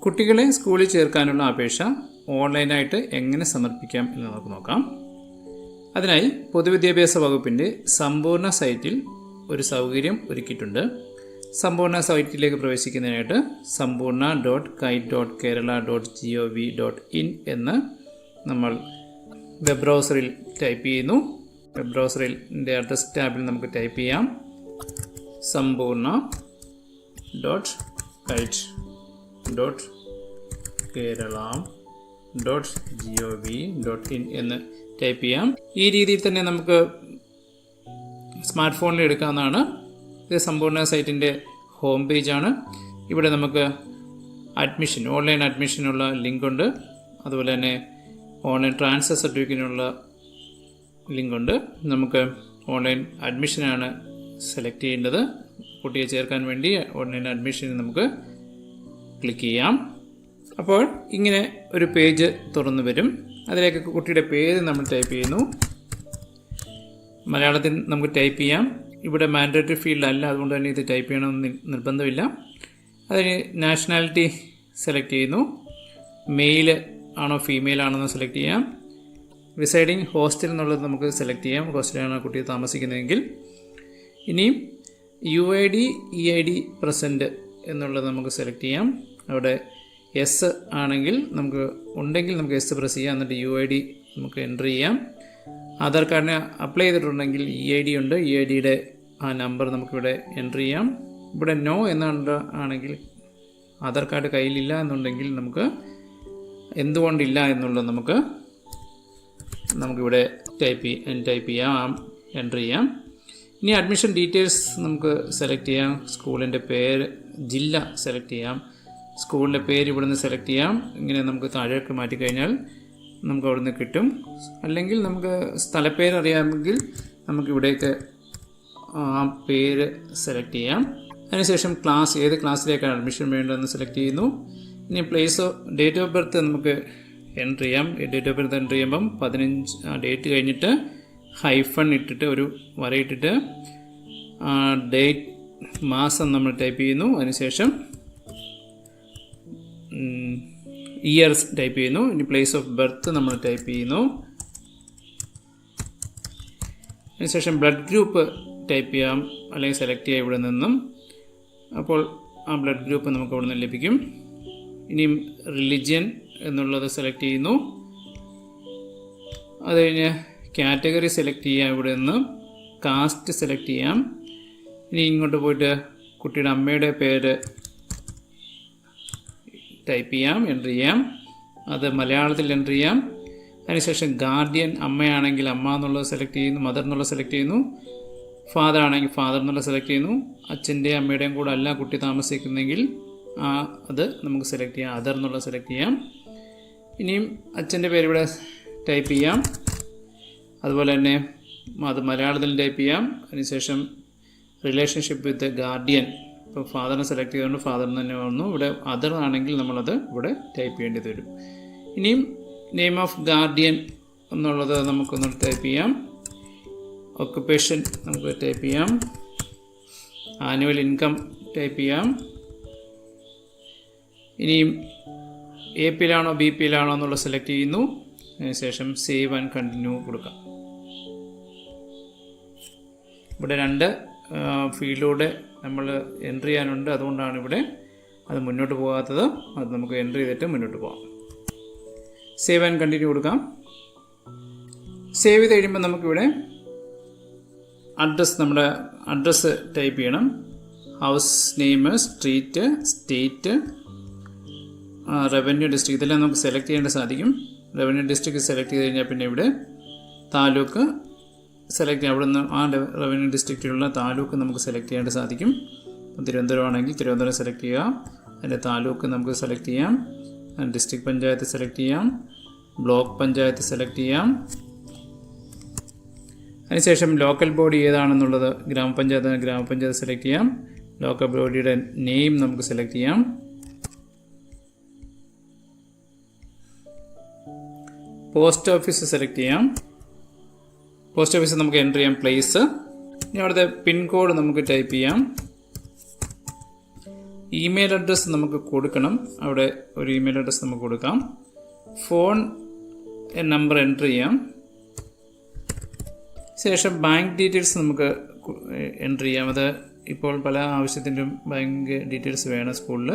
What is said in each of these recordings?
കുട്ടികളെ സ്കൂളിൽ ചേർക്കാനുള്ള അപേക്ഷ ഓൺലൈനായിട്ട് എങ്ങനെ സമർപ്പിക്കാം എന്ന് നമുക്ക് നോക്കാം. അതിനായി പൊതുവിദ്യാഭ്യാസ വകുപ്പിൻ്റെ സമ്പൂർണ്ണ സൈറ്റിൽ ഒരു സൗകര്യം ഒരുക്കിയിട്ടുണ്ട്. സമ്പൂർണ്ണ സൈറ്റിലേക്ക് പ്രവേശിക്കുന്നതിനായിട്ട് sampurna.kite.kerala.gov.in എന്ന് നമ്മൾ വെബ് ബ്രൗസറിൽ ടൈപ്പ് ചെയ്യുന്നു. വെബ് ബ്രൗസറിൻ്റെ അഡ്രസ് ടാബിൽ നമുക്ക് ടൈപ്പ് ചെയ്യാം sampurna.kite.kerala.gov.in എന്ന് ടൈപ്പ് ചെയ്യാം. ഈ രീതിയിൽ തന്നെ നമുക്ക് സ്മാർട്ട് ഫോണിൽ എടുക്കാവുന്നതാണ്. ഇത് സമ്പൂർണ്ണ സൈറ്റിൻ്റെ ഹോം പേജാണ്. ഇവിടെ നമുക്ക് ഓൺലൈൻ അഡ്മിഷനുള്ള ലിങ്കുണ്ട്. അതുപോലെ തന്നെ ഓൺലൈൻ ട്രാൻസ്ഫർ സർട്ടിഫിക്കറ്റിനുള്ള ലിങ്കുണ്ട്. നമുക്ക് ഓൺലൈൻ അഡ്മിഷനാണ് സെലക്ട് ചെയ്യേണ്ടത്. കുട്ടിയെ ചേർക്കാൻ വേണ്ടി ഓൺലൈൻ അഡ്മിഷന് നമുക്ക് ക്ലിക്ക് ചെയ്യാം. അപ്പോൾ ഇങ്ങനെ ഒരു പേജ് തുറന്നു വരും. അതിലേക്ക് കുട്ടിയുടെ പേര് നമ്മൾ ടൈപ്പ് ചെയ്യുന്നു. മലയാളത്തിൽ നമുക്ക് ടൈപ്പ് ചെയ്യാം. ഇവിടെ മാൻഡേറ്ററി ഫീൽഡ് അല്ല, അതുകൊണ്ട് തന്നെ ഇത് ടൈപ്പ് ചെയ്യണമെന്ന് നിർബന്ധമില്ല. അതിന് നാഷണാലിറ്റി സെലക്ട് ചെയ്യുന്നു. മെയിൽ ആണോ ഫീമെയിൽ ആണോ എന്ന് സെലക്ട് ചെയ്യാം. റിസൈഡിങ് ഹോസ്റ്റൽ എന്നുള്ളത് നമുക്ക് സെലക്ട് ചെയ്യാം. ഹോസ്റ്റലാണ് കുട്ടി താമസിക്കുന്നതെങ്കിൽ. ഇനിയും UID EID പ്രസൻറ്റ് എന്നുള്ളത് നമുക്ക് സെലക്ട് ചെയ്യാം. അവിടെ എസ് ആണെങ്കിൽ നമുക്ക് എസ് പ്രസ് ചെയ്യാം. എന്നിട്ട് UID നമുക്ക് എൻ്റർ ചെയ്യാം. ആധാർ കാർഡിന് അപ്ലൈ ചെയ്തിട്ടുണ്ടെങ്കിൽ EID ഉണ്ട്. EIDയുടെ ആ നമ്പർ നമുക്കിവിടെ എൻ്റർ ചെയ്യാം. ഇവിടെ നോ ആണെങ്കിൽ ആധാർ കാർഡ് കയ്യിലില്ല എന്നുണ്ടെങ്കിൽ നമുക്ക് എന്തുകൊണ്ടില്ല എന്നുള്ളത് നമുക്കിവിടെ ടൈപ്പ് ചെയ്യാം, എൻ്റർ ചെയ്യാം. ഇനി അഡ്മിഷൻ ഡീറ്റെയിൽസ് നമുക്ക് സെലക്ട് ചെയ്യാം. സ്കൂളിൻ്റെ പേര്, ജില്ല സെലക്ട് ചെയ്യാം. സ്കൂളിൻ്റെ പേര് ഇവിടെ നിന്ന് സെലക്ട് ചെയ്യാം. ഇങ്ങനെ നമുക്ക് താഴേക്ക് മാറ്റിക്കഴിഞ്ഞാൽ നമുക്ക് അവിടെ നിന്ന് കിട്ടും. അല്ലെങ്കിൽ നമുക്ക് സ്ഥലപ്പേര് അറിയാമെങ്കിൽ നമുക്കിവിടേക്ക് ആ പേര് സെലക്ട് ചെയ്യാം. അതിനുശേഷം ഏത് ക്ലാസ്സിലേക്കാണ് അഡ്മിഷൻ വേണ്ടതെന്ന് സെലക്ട് ചെയ്യുന്നു. ഇനി ഡേറ്റ് ഓഫ് ബർത്ത് നമുക്ക് എൻ്റർ ചെയ്യാം. ഡേറ്റ് ഓഫ് ബർത്ത് എൻ്റർ ചെയ്യുമ്പം 15 ഡേറ്റ് കഴിഞ്ഞിട്ട് ഹൈഫൺ ഇട്ടിട്ട് ഒരു വരയിട്ടിട്ട് ഡേറ്റ് മാസം നമ്മൾ ടൈപ്പ് ചെയ്യുന്നു. അതിനുശേഷം ഇയർസ് ടൈപ്പ് ചെയ്യുന്നു. ഇനി പ്ലേസ് ഓഫ് ബർത്ത് നമ്മൾ ടൈപ്പ് ചെയ്യുന്നു. അതിനുശേഷം ബ്ലഡ് ഗ്രൂപ്പ് ടൈപ്പ് ചെയ്യാം, അല്ലെങ്കിൽ സെലക്ട് ചെയ്യാം ഇവിടെ നിന്നും. അപ്പോൾ ആ ബ്ലഡ് ഗ്രൂപ്പ് നമുക്ക് അവിടെ നിന്ന് ലഭിക്കും. ഇനിയും റിലിജിയൻ എന്നുള്ളത് സെലക്ട് ചെയ്യുന്നു. അത് കഴിഞ്ഞ് കാറ്റഗറി സെലക്ട് ചെയ്യാം. ഇവിടെ നിന്ന് കാസ്റ്റ് സെലക്ട് ചെയ്യാം. ഇനി ഇങ്ങോട്ട് പോയിട്ട് കുട്ടിയുടെ അമ്മയുടെ പേര് ടൈപ്പ് ചെയ്യാം, എൻ്റർ ചെയ്യാം. അത് മലയാളത്തിൽ എൻ്റർ ചെയ്യാം. അതിനുശേഷം ഗാർഡിയൻ, അമ്മയാണെങ്കിൽ അമ്മ എന്നുള്ളത് സെലക്ട് ചെയ്യുന്നു, മദർ എന്നുള്ളത് സെലക്ട് ചെയ്യുന്നു. ഫാദർ ആണെങ്കിൽ ഫാദർ എന്നുള്ളത് സെലക്ട് ചെയ്യുന്നു. അച്ഛൻ്റെയും അമ്മയുടെയും കൂടെ അല്ല കുട്ടി താമസിക്കുന്നെങ്കിൽ അത് നമുക്ക് സെലക്ട് ചെയ്യാം, അതർ എന്നുള്ളത് സെലക്ട് ചെയ്യാം. ഇനിയും അച്ഛൻ്റെ പേര് ഇവിടെ ടൈപ്പ് ചെയ്യാം. അതുപോലെ തന്നെ അത് മലയാളത്തിൽ ടൈപ്പ് ചെയ്യാം. അതിനുശേഷം റിലേഷൻഷിപ്പ് വിത്ത് ഗാർഡിയൻ, ഇപ്പോൾ ഫാദറിനെ സെലക്ട് ചെയ്തുകൊണ്ട് ഫാദറിന് തന്നെ വന്നു. ഇവിടെ അതർ ആണെങ്കിൽ നമ്മളത് ഇവിടെ ടൈപ്പ് ചെയ്യേണ്ടി വരും. ഇനിയും നെയിം ഓഫ് ഗാർഡിയൻ എന്നുള്ളത് നമുക്കൊന്ന് ടൈപ്പ് ചെയ്യാം. ഓക്കുപ്പേഷൻ നമുക്ക് ടൈപ്പ് ചെയ്യാം. ആനുവൽ ഇൻകം ടൈപ്പ് ചെയ്യാം. ഇനിയും AP യിലാണോ BP യിലാണോ എന്നുള്ളത് സെലക്ട് ചെയ്യുന്നു. അതിനുശേഷം സേവ് ആൻഡ് കണ്ടിന്യൂ കൊടുക്കാം. ഇവിടെ 2 ഫീൽഡിലൂടെ നമ്മൾ എൻ്റർ ചെയ്യാനുണ്ട്. അതുകൊണ്ടാണ് ഇവിടെ അത് മുന്നോട്ട് പോകാത്തത്. അത് നമുക്ക് എൻ്റർ ചെയ്തിട്ട് മുന്നോട്ട് പോകാം. സേവ് ആൻഡ് കണ്ടിന്യൂ കൊടുക്കാം. സേവ് ചെയ്ത് കഴിയുമ്പോൾ നമുക്കിവിടെ നമ്മുടെ അഡ്രസ്സ് ടൈപ്പ് ചെയ്യണം. House name, street, state, revenue district, ഇതെല്ലാം നമുക്ക് സെലക്ട് ചെയ്യേണ്ട സാധിക്കും. റവന്യൂ ഡിസ്ട്രിക്ട് സെലക്ട് ചെയ്ത് കഴിഞ്ഞാൽ പിന്നെ ഇവിടെ താലൂക്ക് സെലക്ട് ചെയ്യാം. അവിടെ നിന്ന് ആ റവന്യൂ ഡിസ്ട്രിക്റ്റിലുള്ള താലൂക്ക് നമുക്ക് സെലക്ട് ചെയ്യേണ്ട സാധിക്കും. തിരുവനന്തപുരം ആണെങ്കിൽ തിരുവനന്തപുരം സെലക്ട് ചെയ്യുക. അതിൻ്റെ താലൂക്ക് നമുക്ക് സെലക്ട് ചെയ്യാം. ഡിസ്ട്രിക്ട് പഞ്ചായത്ത് സെലക്ട് ചെയ്യാം. ബ്ലോക്ക് പഞ്ചായത്ത് സെലക്ട് ചെയ്യാം. അതിനുശേഷം ലോക്കൽ ബോഡി ഏതാണെന്നുള്ളത് ഗ്രാമപഞ്ചായത്ത് സെലക്ട് ചെയ്യാം. ലോക്കൽ ബോഡിയുടെ നെയിം നമുക്ക് സെലക്ട് ചെയ്യാം. പോസ്റ്റ് ഓഫീസ് സെലക്ട് ചെയ്യാം. പോസ്റ്റ് ഓഫീസ് നമുക്ക് എൻ്റർ ചെയ്യാം. പ്ലേസ്. ഇനി അവിടുത്തെ പിൻകോഡ് നമുക്ക് ടൈപ്പ് ചെയ്യാം. ഇമെയിൽ അഡ്രസ്സ് നമുക്ക് കൊടുക്കണം. അവിടെ ഒരു ഇമെയിൽ അഡ്രസ്സ് നമുക്ക് കൊടുക്കാം. ഫോൺ നമ്പർ എൻ്റർ ചെയ്യാം. ശേഷം ബാങ്ക് ഡീറ്റെയിൽസ് നമുക്ക് എൻ്റർ ചെയ്യാം. അത് ഇപ്പോൾ പല ആവശ്യത്തിനും ബാങ്ക് ഡീറ്റെയിൽസ് വേണം സ്കൂളിൽ.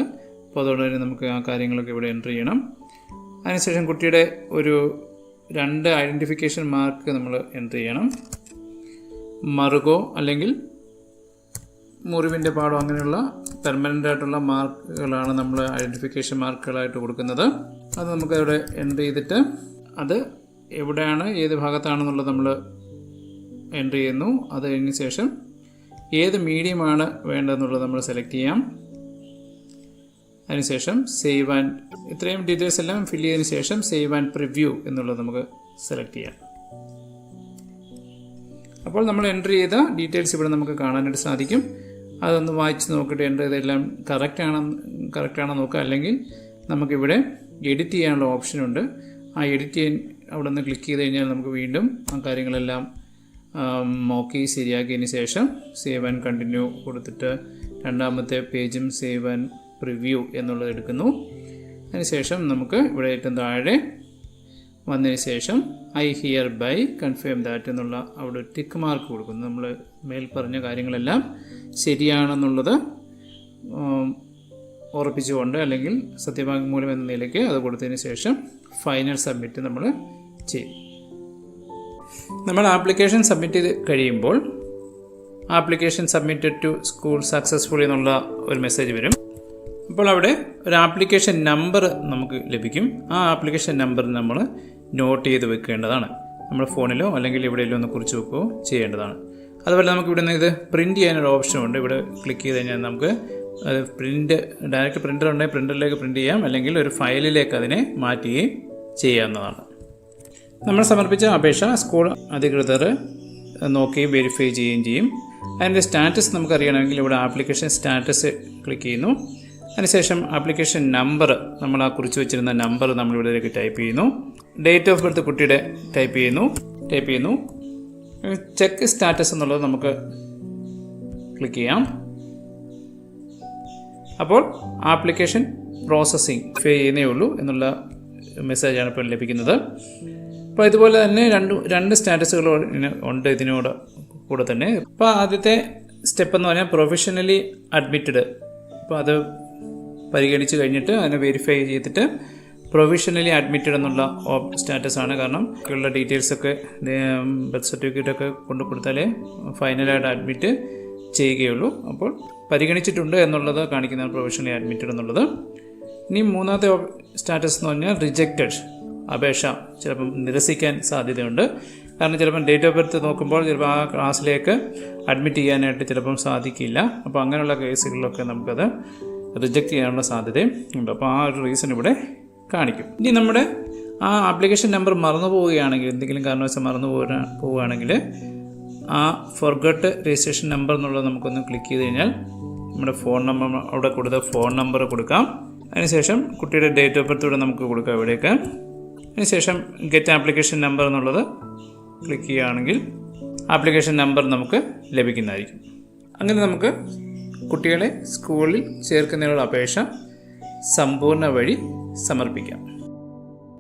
അപ്പോൾ അതുകൊണ്ട് തന്നെ നമുക്ക് ആ കാര്യങ്ങളൊക്കെ ഇവിടെ എൻ്റർ ചെയ്യണം. അതിനുശേഷം കുട്ടിയുടെ ഒരു 2 ഐഡൻറ്റിഫിക്കേഷൻ മാർക്ക് നമ്മൾ എൻ്റർ ചെയ്യണം. മറുകോ അല്ലെങ്കിൽ മുറിവിൻ്റെ പാടോ അങ്ങനെയുള്ള പെർമനൻ്റ് ആയിട്ടുള്ള മാർക്കുകളാണ് നമ്മൾ ഐഡൻറ്റിഫിക്കേഷൻ മാർക്കുകളായിട്ട് കൊടുക്കുന്നത്. അത് നമുക്കവിടെ എൻ്റർ ചെയ്തിട്ട് അത് എവിടെയാണ് ഏത് ഭാഗത്താണെന്നുള്ളത് നമ്മൾ എൻ്റർ ചെയ്യുന്നു. അത് കഴിഞ്ഞ ശേഷം ഏത് മീഡിയമാണ് വേണ്ടതെന്നുള്ളത് നമ്മൾ സെലക്ട് ചെയ്യാം. അതിനുശേഷം സേവ് ആൻഡ് ഇത്രയും ഡീറ്റെയിൽസ് എല്ലാം ഫില്ല് ചെയ്തതിന് ശേഷം സേവ് ആൻഡ് പ്രിവ്യൂ എന്നുള്ളത് നമുക്ക് സെലക്ട് ചെയ്യാം. അപ്പോൾ നമ്മൾ എൻ്റർ ചെയ്ത ഡീറ്റെയിൽസ് ഇവിടെ നമുക്ക് കാണാനായിട്ട് സാധിക്കും. അതൊന്ന് വായിച്ച് നോക്കിയിട്ട് എൻ്റർ ചെയ്തെല്ലാം കറക്റ്റാണോ നോക്കുക. അല്ലെങ്കിൽ നമുക്കിവിടെ എഡിറ്റ് ചെയ്യാനുള്ള ഓപ്ഷനുണ്ട്. ആ എഡിറ്റ് ചെയ്യാൻ അവിടെ നിന്ന് ക്ലിക്ക് ചെയ്ത് കഴിഞ്ഞാൽ നമുക്ക് വീണ്ടും ആ കാര്യങ്ങളെല്ലാം നോക്കി ശരിയാക്കിയതിന് ശേഷം സേവ് ആൻഡ് കണ്ടിന്യൂ കൊടുത്തിട്ട് രണ്ടാമത്തെ പേജും സേവ് ആൻഡ് പ്രിവ്യൂ എന്നുള്ളത് എടുക്കുന്നു. അതിനുശേഷം നമുക്ക് ഇവിടെ ഏറ്റവും താഴെ വന്നതിന് ശേഷം I hereby confirm that എന്നുള്ള അവിടെ ഒരു ടിക്ക് മാർക്ക് കൊടുക്കുന്നു. നമ്മൾ മേൽ പറഞ്ഞ കാര്യങ്ങളെല്ലാം ശരിയാണെന്നുള്ളത് ഉറപ്പിച്ചുകൊണ്ട് അല്ലെങ്കിൽ സത്യവാങ്മൂലം എന്ന നിലയ്ക്ക് അത് കൊടുത്തതിന് ശേഷം ഫൈനൽ സബ്മിറ്റ് നമ്മൾ ചെയ്യും. നമ്മൾ ആപ്ലിക്കേഷൻ സബ്മിറ്റ് ചെയ്ത് കഴിയുമ്പോൾ application submitted to school successful എന്നുള്ള ഒരു മെസ്സേജ് വരും. അപ്പോൾ അവിടെ ഒരു ആപ്ലിക്കേഷൻ നമ്പർ നമുക്ക് ലഭിക്കും. ആ ആപ്ലിക്കേഷൻ നമ്പർ നമ്മൾ നോട്ട് ചെയ്ത് വെക്കേണ്ടതാണ്. നമ്മുടെ ഫോണിലോ അല്ലെങ്കിൽ എവിടെയെങ്കിലും ഒന്ന് കുറിച്ച് വെക്കുകയോ ചെയ്യേണ്ടതാണ്. അതുപോലെ നമുക്ക് ഇവിടെ നിന്ന് ഇത് പ്രിൻറ്റ് ചെയ്യാനൊരു ഓപ്ഷനുണ്ട്. ഇവിടെ ക്ലിക്ക് ചെയ്ത് കഴിഞ്ഞാൽ നമുക്ക് അത് ഡയറക്റ്റ് പ്രിൻ്റർ ഉണ്ടെങ്കിൽ പ്രിൻ്ററിലേക്ക് പ്രിൻറ്റ് ചെയ്യാം, അല്ലെങ്കിൽ ഒരു ഫയലിലേക്ക് അതിനെ മാറ്റുകയും ചെയ്യാവുന്നതാണ്. നമ്മൾ സമർപ്പിച്ച അപേക്ഷ സ്കൂൾ അധികൃതർ നോക്കുകയും വെരിഫൈ ചെയ്യുകയും ചെയ്യും. അതിൻ്റെ സ്റ്റാറ്റസ് നമുക്കറിയണമെങ്കിൽ ഇവിടെ ആപ്ലിക്കേഷൻ സ്റ്റാറ്റസ് ക്ലിക്ക് ചെയ്യുന്നു. അതിനുശേഷം ആപ്ലിക്കേഷൻ നമ്പർ നമ്മൾ ആ കുറിച്ച് വെച്ചിരുന്ന നമ്പർ നമ്മളിവിടേക്ക് ടൈപ്പ് ചെയ്യുന്നു. ഡേറ്റ് ഓഫ് ബർത്ത് കുട്ടിയുടെ ടൈപ്പ് ചെയ്യുന്നു. ചെക്ക് സ്റ്റാറ്റസ് എന്നുള്ളത് നമുക്ക് ക്ലിക്ക് ചെയ്യാം. അപ്പോൾ ആപ്ലിക്കേഷൻ പ്രോസസ്സിംഗ് ചെയ്യുന്നേ ഉള്ളൂ എന്നുള്ള മെസ്സേജാണ് ഇപ്പോൾ ലഭിക്കുന്നത്. അപ്പോൾ ഇതുപോലെ തന്നെ രണ്ട് സ്റ്റാറ്റസുകൾ ഉണ്ട് ഇതിനോട് കൂടെ തന്നെ. ഇപ്പോൾ ആദ്യത്തെ സ്റ്റെപ്പ് എന്ന് പറഞ്ഞാൽ പ്രൊഫഷണലി അഡ്മിറ്റഡ്. അപ്പോൾ അത് പരിഗണിച്ച് കഴിഞ്ഞിട്ട് അതിനെ വെരിഫൈ ചെയ്തിട്ട് പ്രൊവിഷണലി അഡ്മിറ്റഡ് എന്നുള്ള സ്റ്റാറ്റസാണ്. കാരണം ഉള്ള ഡീറ്റെയിൽസൊക്കെ ബർത്ത് സർട്ടിഫിക്കറ്റൊക്കെ കൊണ്ടു കൊടുത്താലേ ഫൈനലായിട്ട് അഡ്മിറ്റ് ചെയ്യുകയുള്ളൂ. അപ്പോൾ പരിഗണിച്ചിട്ടുണ്ട് എന്നുള്ളത് കാണിക്കുന്നതാണ് പ്രൊവിഷണലി അഡ്മിറ്റഡ് എന്നുള്ളത്. ഇനി മൂന്നാമത്തെ സ്റ്റാറ്റസ് എന്ന് പറഞ്ഞാൽ റിജക്റ്റഡ്. അപേക്ഷ ചിലപ്പം നിരസിക്കാൻ സാധ്യതയുണ്ട്. കാരണം ചിലപ്പം ഡേറ്റ് ഓഫ് ബർത്ത് നോക്കുമ്പോൾ ചിലപ്പോൾ ആ ക്ലാസ്സിലേക്ക് അഡ്മിറ്റ് ചെയ്യാനായിട്ട് ചിലപ്പം സാധിക്കില്ല. അപ്പോൾ അങ്ങനെയുള്ള കേസുകളിലൊക്കെ നമുക്കത് റിജക്റ്റ് ചെയ്യാനുള്ള സാധ്യതയും ഉണ്ട്. അപ്പോൾ ആ ഒരു റീസൺ ഇവിടെ കാണിക്കും. ഇനി നമ്മുടെ ആ ആപ്ലിക്കേഷൻ നമ്പർ മറന്നു പോവുകയാണെങ്കിൽ, എന്തെങ്കിലും കാരണവശാൽ മറന്നു പോവുകയാണെങ്കിൽ ആ ഫോർഗട്ട് രജിസ്ട്രേഷൻ നമ്പർ എന്നുള്ളത് നമുക്കൊന്ന് ക്ലിക്ക് ചെയ്ത് കഴിഞ്ഞാൽ നമ്മുടെ ഫോൺ നമ്പർ അവിടെ കൊടുത്ത ഫോൺ നമ്പർ കൊടുക്കാം. അതിനുശേഷം കുട്ടിയുടെ ഡേറ്റ് ഓഫ് ബർത്ത് ഇവിടെ നമുക്ക് കൊടുക്കാം ഇവിടേക്ക്. അതിനുശേഷം ഗെറ്റ് ആപ്ലിക്കേഷൻ നമ്പർ എന്നുള്ളത് ക്ലിക്ക് ചെയ്യുകയാണെങ്കിൽ ആപ്ലിക്കേഷൻ നമ്പർ നമുക്ക് ലഭിക്കുന്നതായിരിക്കും. അങ്ങനെ നമുക്ക് കുട്ടികളെ സ്കൂളിൽ ചേർക്കുന്നതിനുള്ള അപേക്ഷ സമ്പൂർണ്ണ വഴി സമർപ്പിക്കാം.